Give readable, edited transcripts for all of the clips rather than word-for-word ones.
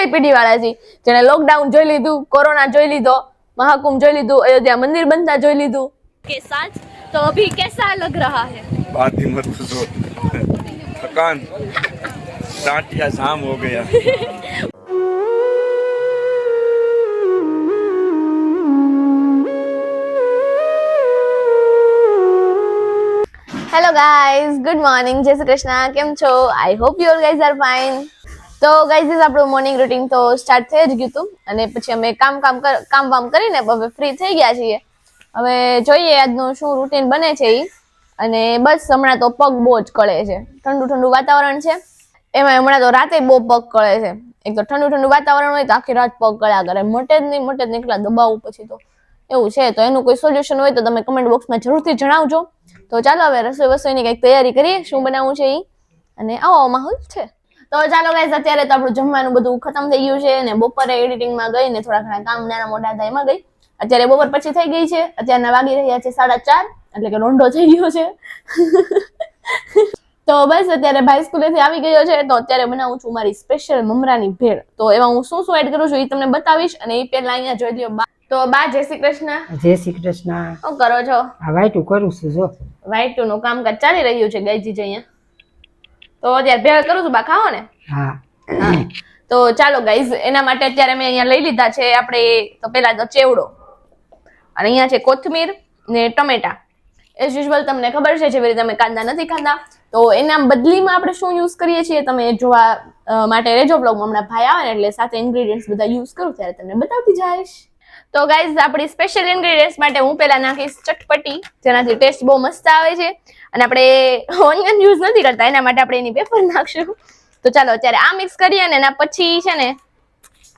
કઈ પીઢી વાળા છીએ જેને લોકડાઉન જોઈ લીધું, કોરોના જોઈ લીધો, महाकुंभ જોઈ લીધું, अयोध्या मंदिर बनता જોઈ લીધું के साथ। तो अभी कैसा लग रहा है? बात ही मत पूछो, थकान टाटिया शाम हो गया। हेलो गाइस, गुड मॉर्निंग, जय श्री कृष्ण। केम छो? I hope you all guys are fine. तो गाइस આપણું મોર્નિંગ રૂટીન તો સ્ટાર્ટ થઈ જ ગયું હતું અને પછી અમે કામ વામ કરીને હવે ફ્રી થઈ ગયા છીએ। હવે જોઈએ આજનું શું રૂટીન બને છે ઈ। અને બસ હમણાં તો પગ બહુ જ કળે છે, ઠંડુ ઠંડુ વાતાવરણ છે, એમાં હમણાં તો રાતે બહુ પગ કળે છે। એક તો ઠંડુ ઠંડુ વાતાવરણ હોય તો આખી રાત પગ કળ્યા કરે, મટે જ નહીં એકલા દબાવું પછી તો એવું છે। તો એનું કોઈ સોલ્યુશન હોય તો તમે કમેન્ટ બોક્સમાં જરૂરથી જણાવજો। તો ચાલો હવે રસોઈ વસોઈની કંઈક તૈયારી કરીએ, શું બનાવવું છે ઈ, અને આવો માહોલ છે। તો ચાલો ગાઈઝ, અત્યારે તો આપણું જમવાનું બધું ખતમ થઈ ગયું છે અને બપોરે એડિટિંગમાં ગઈ ને થોડા ઘણા કામ નાના મોટા હતા એમાં ગઈ। અત્યારે બપોર પછી થઈ ગઈ છે, અત્યારના વાગી રહ્યા છે 4:30, એટલે કે રોંઢો થઈ ગયો છે। તો બસ અત્યારે ભાઈ સ્કૂલેથી આવી ગયો છે તો અત્યારે બનાવું છું મારી સ્પેશિયલ મમરાની ભેળ। તો એમાં હું શું શું એડ કરું છું એ તમને બતાવીશ અને એ પહેલા અહીંયા જોઈ લ્યો બા। તો બા જય શ્રી કૃષ્ણ। જય શ્રી કૃષ્ણ। શું કરો છો? આ વાઈટું કરું છું જો। વાઈટું નું કામકાજ ચાલી રહ્યું છે ગાયજી જ અહીંયા। તો અત્યારે ભેળ કરું છું, બા ખાઓ ને? હા। તો ચાલો ગાઈઝ, એના માટે અત્યારે મેં અહીંયા લઈ લીધા છે આપણે તો પેલા તો ચેવડો, અને અહીંયા છે કોથમીર ને ટમેટા। એઝ યુઝ્યુઅલ તમને ખબર છે જેવી રીતે અમે કાંદા નથી ખાતા તો એના બદલીમાં આપણે શું યુઝ કરીએ છીએ તમે જોવા માટે રહેજો બ્લોગમાં। હમણાં ભાઈ આવે ને એટલે સાથે ઇન્ગ્રેડિયન્ટ્સ બધા યુઝ કરું ત્યારે તમને બતાવતી જઈશ। તો ગાઈઝ, આપણી સ્પેશિયલ ઇન્ગ્રેડિયન્ટ્સ માટે હું પહેલા નાખીશ ચટપટી, જેનાથી ટેસ્ટ બહુ મસ્ત આવે છે, અને આપણે ઓનિયન યુઝ નથી કરતા એના માટે આપણે એની પેપર નાખશું। તો ચાલો અત્યારે આ મિક્સ કરીએ ને એના પછી છે ને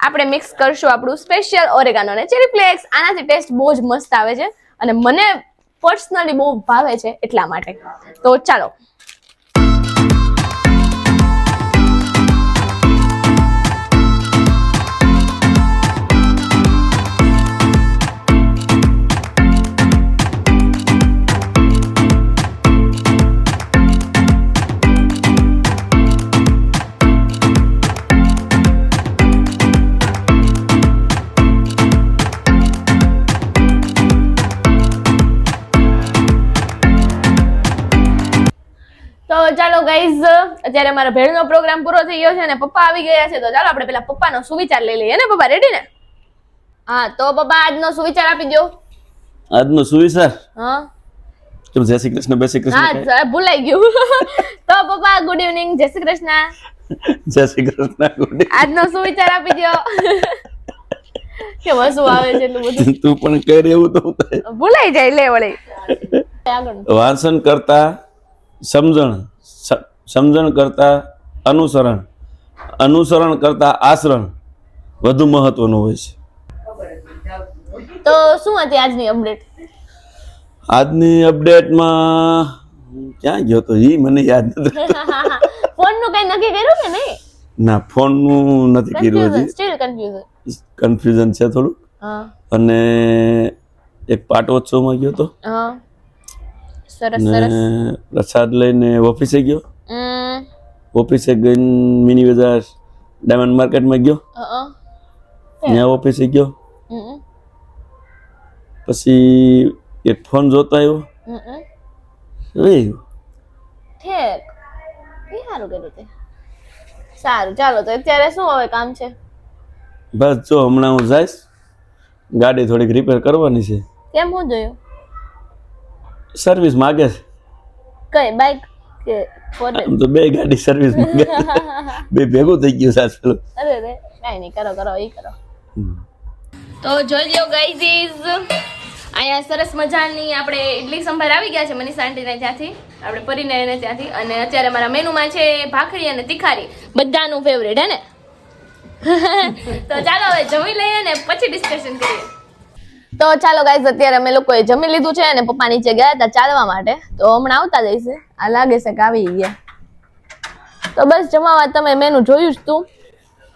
આપણે મિક્સ કરશું આપણું સ્પેશિયલ ઓરેગાનો અને ચીલી ફ્લેક્સ। આનાથી ટેસ્ટ બહુ જ મસ્ત આવે છે અને મને પર્સનલી બહુ ભાવે છે એટલા માટે। તો ચાલો ચાલો ગાઈઝ, અત્યારે મારા ભેળનો પ્રોગ્રામ પૂરો થઈ ગયો છે અને પપ્પા આવી ગયા છે। તો ચાલો આપણે પેલા પપ્પાનો સુવિચાર લઈ લઈએ ને પપ્પા, રેડી ને? હા, તો પપ્પા આજનો સુવિચાર આપી દો। આજનો સુવિચાર? હા, તો જય શ્રી કૃષ્ણ, બે શ્રી કૃષ્ણ। હા, ભૂલાઈ ગયું। તો પપ્પા ગુડ ઇવનિંગ, જય શ્રી કૃષ્ણ। જય શ્રી કૃષ્ણ, ગુડ ઇવનિંગ। આજનો સુવિચાર આપી દો। કે વસુ આવે છે એટલું બધું તું પણ કહે એવું તો ભૂલાઈ જાય લે વળી। આગળ વાંચન કરતા સમજણ, સમજણ કરતા અનુસરણ, અનુસરણ કરતા આચરણ વધુ મહત્વનું હોય છે। તો શું હતી આજની અપડેટ? આજની અપડેટમાં ક્યાં ગયો તો ઈ મને યાદ નથી। ફોન નું કઈ નક્કી કર્યું કે નહીં? ના, ફોન નું નથી કર્યું હજી, સ્ટીલ કન્ફ્યુઝન છે થોડું। અને એક પાટોત્સવમાં ગયો તો, સરસ સરસ, પ્રસાદ લઈને ઓફિસે ગયો, ઓફિસે ગઈને મિની બજાર ડાયમંડ માર્કેટમાં ગયો, ત્યાં ઓફિસે ગયો, પછી એક ફોન જોતો આવ્યો, ઠીક, સારું કર્યું તે, સારું। ચાલો તો અત્યારે શું હવે કામ છે? બસ જો હમણાં હું જઈશ, ગાડી થોડીક રિપેર કરવાની છે। કેમ, હું જોયું? સર્વિસ માગે છે। કઈ બાઈક કે ફોર? આમ તો બે ગાડી સર્વિસ માગે, બે ભેગું થઈ ગયું સાસ પેલું। અરે રે, કઈ નહીં, કરો કરો ઈ કરો। તો જોઈ લ્યો ગાઈઝ, અહીંયા સરસ મજાની આપણે ઇડલી સંભાર આવી ગયા છે મનીષા આંટીને ત્યાંથી, આપણે પરીને એને ત્યાંથી। અને અત્યારે મારા મેનુમાં છે ભાખરી અને તિખારી, બધાનું ફેવરેટ હે ને? તો ચાલો હવે જમી લઈએ ને પછી ડિસ્કશન કરીએ। તો ચાલો ગાઈઝ, અત્યારે અમે લોકોએ જમી લીધું છે અને પપ્પા નીચે ગયા હતા ચાલવા માટે, તો હમણાં આવતા જઈશે, આ લાગે છે કે આવી ગયા। તો બસ જમાવા તમે મેનુ જોયું જ તું।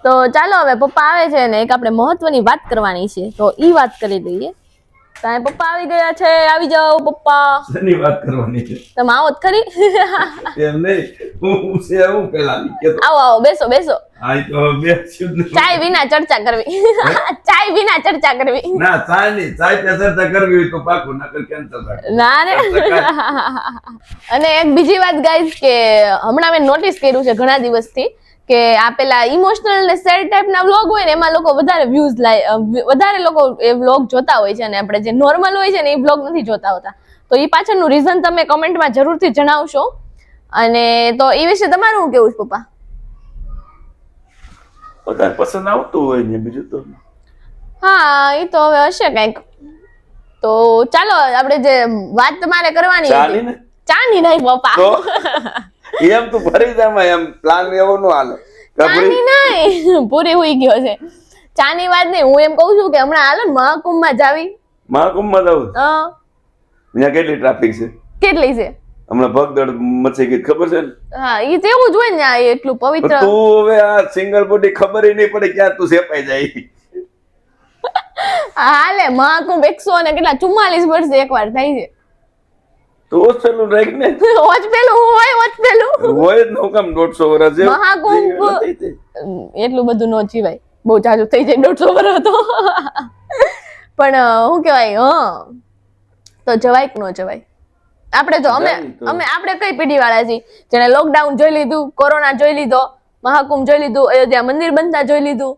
તો ચાલો હવે પપ્પા આવે છે ને એક આપણે મહત્વની વાત કરવાની છે, તો ઈ વાત કરી લઈએ। તારે પપ્પા આવી ગયા છે, આવી જાઓ પપ્પા. શેની વાત કરવાની છે? તમે આવો જ ખરી. એમ નહીં, હું છે હું પેલા ની કહેતો. આવો આવો, બેસો બેસો. આ તો બેસ્યું જ નહીં. ચાય વિના ચર્ચા કરવી. ચાય વિના ચર્ચા કરવી. ના ચાય નહીં, ચાય પે ચર્ચા કરવી હોય તો પાકું, નકર કેન્સલ થાય. ના રે. અને એક બીજી વાત ગાઈઝ કે હમણાં મેં નોટિસ કર્યું છે ઘણા દિવસથી કે આ પેલા ઇમોશનલ ને સેડ ટાઈપના વ્લોગ હોય ને એમાં લોકો વધારે વ્યૂઝ લાય, વધારે લોકો એ વ્લોગ જોતા હોય છે અને આપણે જે નોર્મલ હોય છે ને એ વ્લોગ નથી જોતા હોતા. તો એ પાછળનું રીઝન તમે કમેન્ટમાં જરૂરથી જણાવશો. અને તો એ વિશે તમારું શું કેવું છે પપ્પા? બધાને પસંદ આવતું હોય ને બીજું તો. હા એ તો હવે હશે કંઈક. તો ચાલો આપણે જે વાત તમારે કરવાની ચાલી ને ચાની નહીં પપ્પા, તો એમ તો ભરી જામાં, એમ પ્લાન એવો નો હાલો. ચાની નહીં, પૂરી હોઈ ગયો છે. ચાની વાત નહીં, હું એમ કહું છું કે હમણાં હાલો ને મહાકુંભમાં જાવી. મહાકુંભમાં જવું? ત્યાં કેટલી ટ્રાફિક છે? કેટલી છે? હમણાં ભગદડ મચી ગઈ, ખબર છે ને? હા એ તો એવું જ હોય ને, આ એટલું પવિત્ર. તું હવે આ સિંગલ બોડી ખબર નહીં પડે ક્યાં તું સેપાઈ જાય. હાલે મહાકુંભ 100 ને કેટલા 44 વર્ષે એકવાર થાય છે. તો પેલું રાખ ને, વોચ પેલું હોય જ નો કામ 150 વર્ષ જેવું. મહાકુંભ એટલું બધું નો જીવાય, બહુ જાજુ થઈ જાય 150 વર્ષ તો. પણ શું કહેવાય, તો જવાય કે ન જવાય? આપણે જો આપણે કઈ પેઢી વાળા છીએ જેને લોકડાઉન જોઈ લીધું, કોરોના જોઈ લીધો, મહાકુંભ જોઈ લીધું, અયોધ્યા મંદિર બનતા જોઈ લીધું,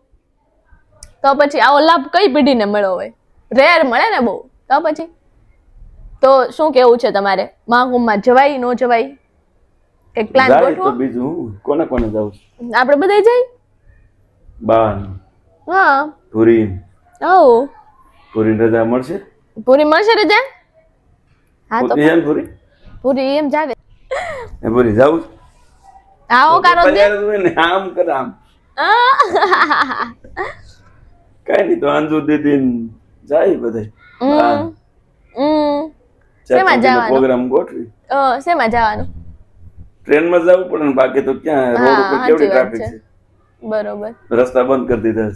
તો પછી આવો લાભ કઈ પેઢીને મળ્યો હોય? રેર મળે ને બહુ. તો પછી તો શું કેવું છે તમારે, મહાકુંભમાં જવાય ન જવાય? એક પ્લાન ગોઠવો. બીજું કોને કોને જાવ? આપણે બધા જઈ બાન. હા પૂરી. ઓ પૂરી રજા મળશે? પૂરી મળશે રજા? હા તો પૂરી પૂરી એમ જાવે. એ પૂરી જાવ? આવો કારો દે ને આમ કર આમ. કઈ નહીં તો અંજુ દીદી જાય બધે. શેમાં જવાનું પ્રોગ્રામ ગોઠવી? શેમાં જવાનું? ટ્રેનમાં જવું પડે ને, બાકી તો ક્યાં રોડ ઉપર કેવડી ટ્રાફિક છે. બરોબર, રસ્તા બંધ કરી દીધા.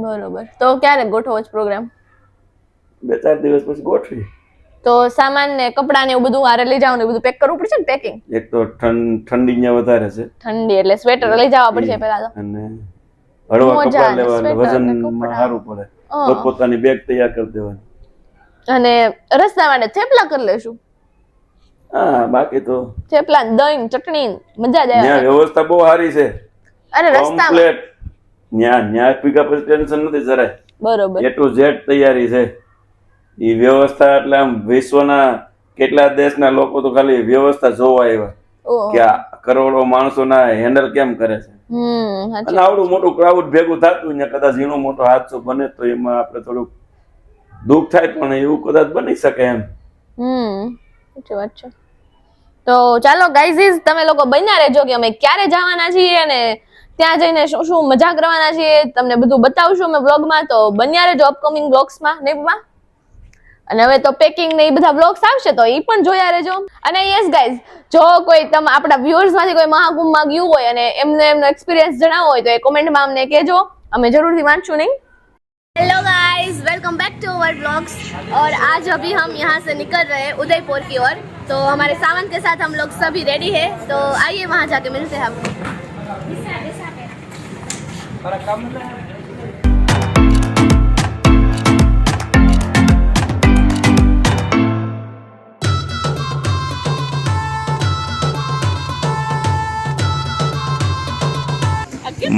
બરોબર. તો ક્યારે ગોઠવો છો પ્રોગ્રામ? 2-4 દિવસ પછી ગોઠવી. તો સામાન ને કપડા ને એવું બધું હારે લઈ જવાનું, બધું પેક કરવું પડશે ને? પેકિંગ એક તો ઠંડી અહીંયા વધારે છે, ઠંડી એટલે સ્વેટર લઈ જવા પડશે પેલા તો. અને હળવા કપડા લેવા, વજનમાં સારું પડે. તો પોતાની બેગ તૈયાર કરી દેવાની. અને રસ્તા માટે થેપલા કરી લેશું. હા, બાકી તો થેપલા, દહીં, ચટણી, મજા જ આવે. ત્યાં વ્યવસ્થા બહુ સારી છે. અને રસ્તામાં ન્યા પીકા પછી ટેન્શન નથી જરાય. બરોબર, A to Z તૈયારી છે. ઈ વ્યવસ્થા એટલે આમ વિશ્વના કેટલા દેશના લોકો તો ખાલી વ્યવસ્થા જોવા આવ્યા કે આ કરોડો માણસો ના હેન્ડલ કેમ કરે છે. અને આવડું મોટું ક્રાઉડ ભેગું થતું ને કદાચ ઝીણો મોટો હાદસો બને તો એમાં આપણે થોડુંક દુઃખ થાય, પણ એવું કદાચ બની શકે એમ. સાચી વાત છે. તો ચાલો ગાઈઝ, તમે લોકો બન્યા રહેજો કે અમે ક્યારે જવાના છીએ અને ત્યાં જઈને શું શું મજા કરવાના છીએ, તમને બધું બતાવશું અમે વ્લોગમાં. તો બન્યા રહેજો અપકમિંગ વ્લોગ્સમાં નેપમાં. અને હવે તો પેકિંગ ને એ બધા વ્લોગ્સ આવશે તો એ પણ જોયા રહેજો. અને યસ ગાઈઝ, જો કોઈ આપણા વ્યુઅર્સ માંથી કોઈ મહાકુંભમાં ગયું હોય અને એમનો એક્સપિરિયન્સ જણાવવો હોય તો એ કોમેન્ટમાં અમને કહેજો, અમે જરૂરથી વાંચશું નહીં. Hello guys, welcome back to our blogs. और आज अभी हम यहाँ से निकल रहे हैं उदयपुर की ओर. तो हमारे सावन के साथ हम लोग सभी रेडी है, तो आइए वहाँ जाके मिलते हैं आपको.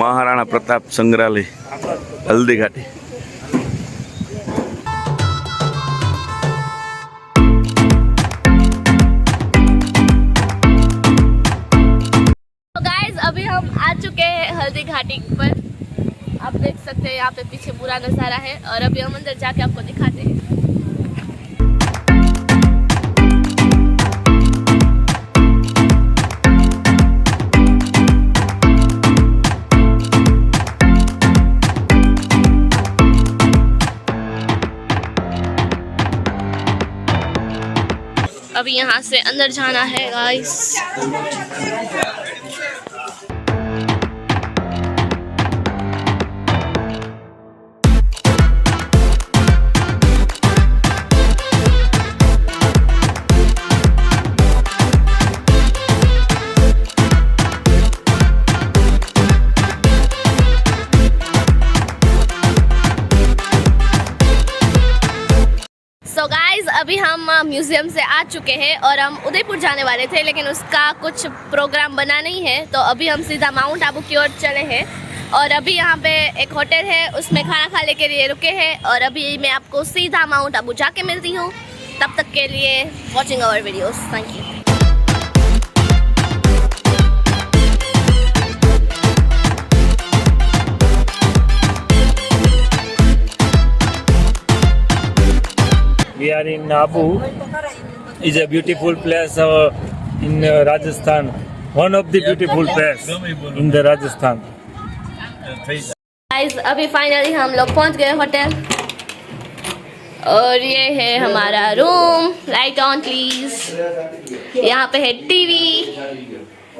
મહારાણા પ્રતાપ સંગ્રહાલય, હલ્દી ઘાટી. अभी हम आ चुके हैं हल्दी घाटी पर. आप देख सकते हैं यहाँ पे पीछे पूरा नज़ारा है और अभी हम अंदर जाके आपको दिखाते हैं. अभी यहाँ से अंदर जाना है गाइस. अभी हम म्यूजियम से आ चुके हैं और हम उदयपुर जाने वाले थे, लेकिन उसका कुछ प्रोग्राम बना नहीं है, तो अभी हम सीधा माउंट आबू की ओर चले हैं। और अभी यहाँ पे एक होटल है, उसमें खाना खाने के लिए रुके हैं और अभी मैं आपको सीधा माउंट आबू जाके मिलती हूँ। तब तक के लिए watching our videos, thank you. We are in Abu. Is a beautiful place in Rajasthan. One of the beautiful place in the Rajasthan. Guys अभी फाइनली हम लोग पहुंच गए होटल और ये है हमारा रूम। Light on please. यहाँ पे है टीवी,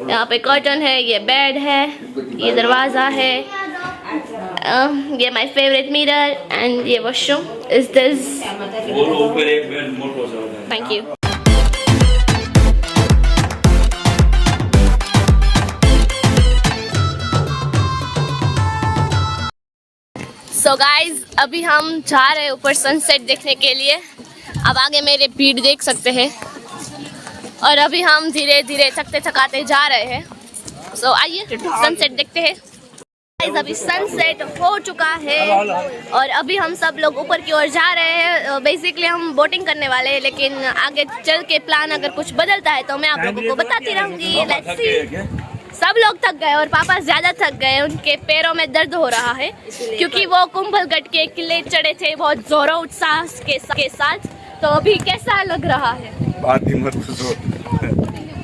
यहाँ पे कर्टन है, ये बेड है, ये दरवाज़ा है, ये माय फेवरेट मिरर एंड ये वॉशरूम इज दिस। ऊपर एक बेड मोटो सा होता है। Thank you. सो गाइज अभी हम जा रहे हैं ऊपर सनसेट देखने के लिए। अब आगे मेरे भीड़ देख सकते हैं और अभी हम धीरे धीरे थकते थकाते जा रहे हैं। सो आइए सनसेट देखते हैं। गाइज अभी सनसेट हो चुका है और अभी हम सब लोग ऊपर की ओर जा रहे हैं। बेसिकली हम बोटिंग करने वाले हैं, लेकिन आगे चल के प्लान अगर कुछ बदलता है तो मैं आप लोगों को बताती रहूंगी। Let's see. सब लोग थक गए और पापा ज्यादा थक गए, उनके पैरों में दर्द हो रहा है क्योंकि वो कुंभलगढ़ के किले चढ़े थे बहुत जोरों उत्साह के साथ। तो अभी कैसा लग रहा है? बात ही मत पूछो,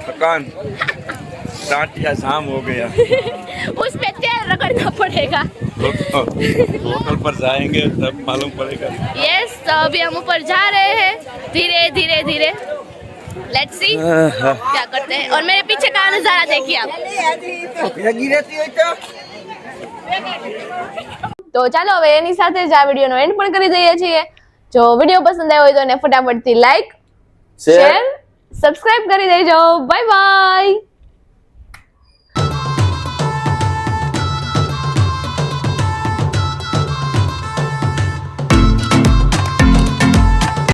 थकान टाटिया जाम हो गया। उसमें तेल रगड़ना पड़ेगा। होटल पर जाएंगे तब मालूम पड़ेगा। यस, तो अभी हम ऊपर जा रहे हैं धीरे धीरे धीरे। लेट्स सी क्या करते हैं। और मेरे पीछे का नजारा देखिए आप। તો ચાલો હવે એની સાથે જ આ વિડીયોનો એન્ડ પણ કરી દઈએ છીએ। જો વિડીયો પસંદ આવ્યો હોય તો એને ફટાફટથી લાઈક, શેર, સબસ્ક્રાઇબ કરી દેજો। Bye bye.